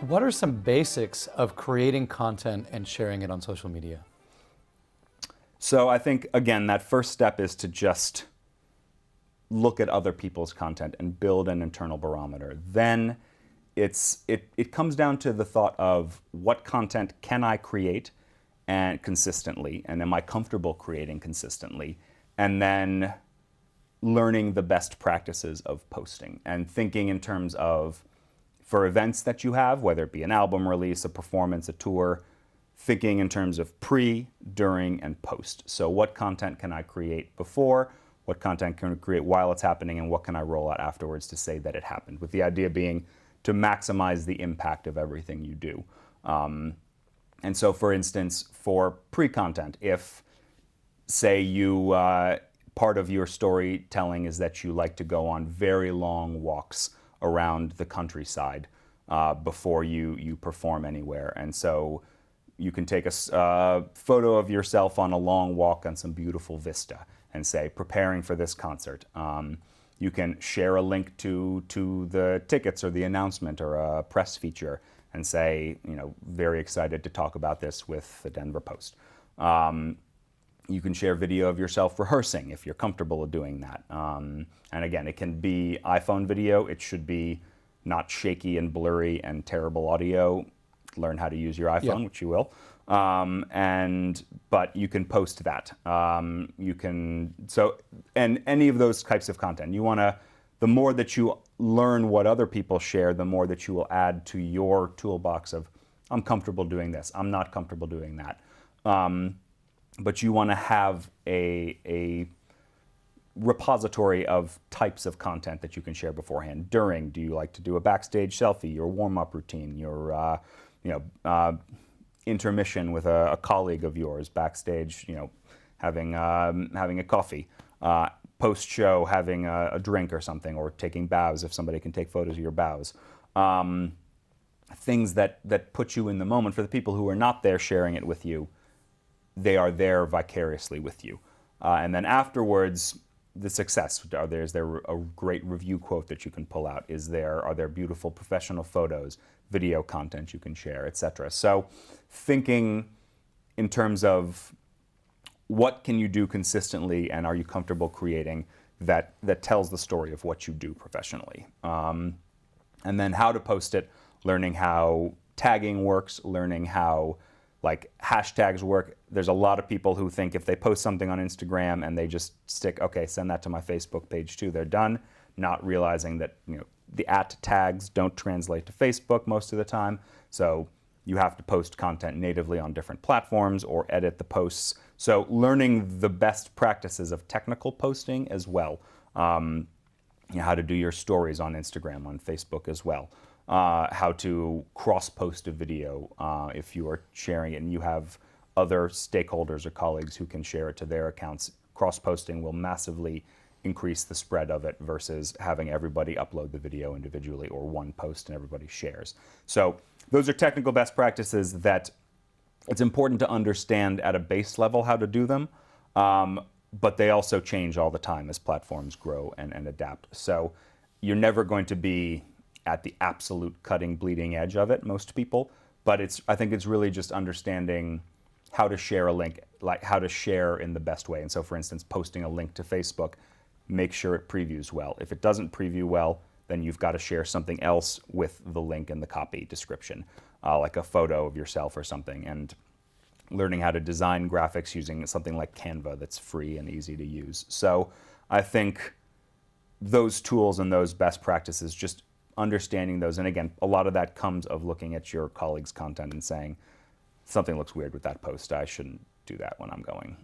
What are some basics of creating content and sharing it on social media? So I think, again, that first step is to just look at other people's content and build an internal barometer. Then it comes down to the thought of what content can I create and consistently, and am I comfortable creating consistently? And then learning the best practices of posting and thinking in terms of, for events that you have, whether it be an album release, a performance, a tour, thinking in terms of pre, during, and post. So what content can I create before? What content can I create while it's happening? And what can I roll out afterwards to say that it happened? With the idea being to maximize the impact of everything you do. And so, for instance, for pre-content, if, say, you part of your storytelling is that you like to go on very long walks around the countryside before you perform anywhere. And so you can take a photo of yourself on a long walk on some beautiful vista and say, preparing for this concert. You can share a link to the tickets or the announcement or a press feature and say, very excited to talk about this with the Denver Post. You can share video of yourself rehearsing if you're comfortable with doing that. And again, it can be iPhone video. It should be not shaky and blurry and terrible audio. Learn how to use your iPhone, Yeah. which you will. But you can post that. And any of those types of content. The more that you learn what other people share, the more that you will add to your toolbox of, I'm comfortable doing this, I'm not comfortable doing that. But you want to have a repository of types of content that you can share beforehand. During, do you like to do a backstage selfie, your warm-up routine, your intermission with a colleague of yours, backstage, having a coffee, post-show having a drink or something, or taking bows if somebody can take photos of your bows. Things that put you in the moment. For the people who are not there sharing it with you, they are there vicariously with you. And then afterwards, the success. Is there a great review quote that you can pull out? Are there beautiful professional photos, video content you can share, etc.? So thinking in terms of what can you do consistently and are you comfortable creating that tells the story of what you do professionally. And then how to post it, learning how tagging works, learning how hashtags work. There's a lot of people who think if they post something on Instagram and they just stick, okay, send that to my Facebook page too, they're done, not realizing that the @tags don't translate to Facebook most of the time. So you have to post content natively on different platforms or edit the posts. So learning the best practices of technical posting as well. How to do your stories on Instagram, on Facebook as well. How to cross-post a video if you are sharing it and you have other stakeholders or colleagues who can share it to their accounts. Cross-posting will massively increase the spread of it versus having everybody upload the video individually or one post and everybody shares. So those are technical best practices that it's important to understand at a base level how to do them, but they also change all the time as platforms grow and adapt. So you're never going to be at the absolute cutting, bleeding edge of it, most people, but I think it's really just understanding how to share a link, like how to share in the best way. And so, for instance, posting a link to Facebook, make sure it previews well. If it doesn't preview well, then you've got to share something else with the link and the copy description, like a photo of yourself or something, and learning how to design graphics using something like Canva that's free and easy to use. So I think those tools and those best practices, just understanding those, and again, a lot of that comes of looking at your colleagues' content and saying, something looks weird with that post, I shouldn't do that when I'm going.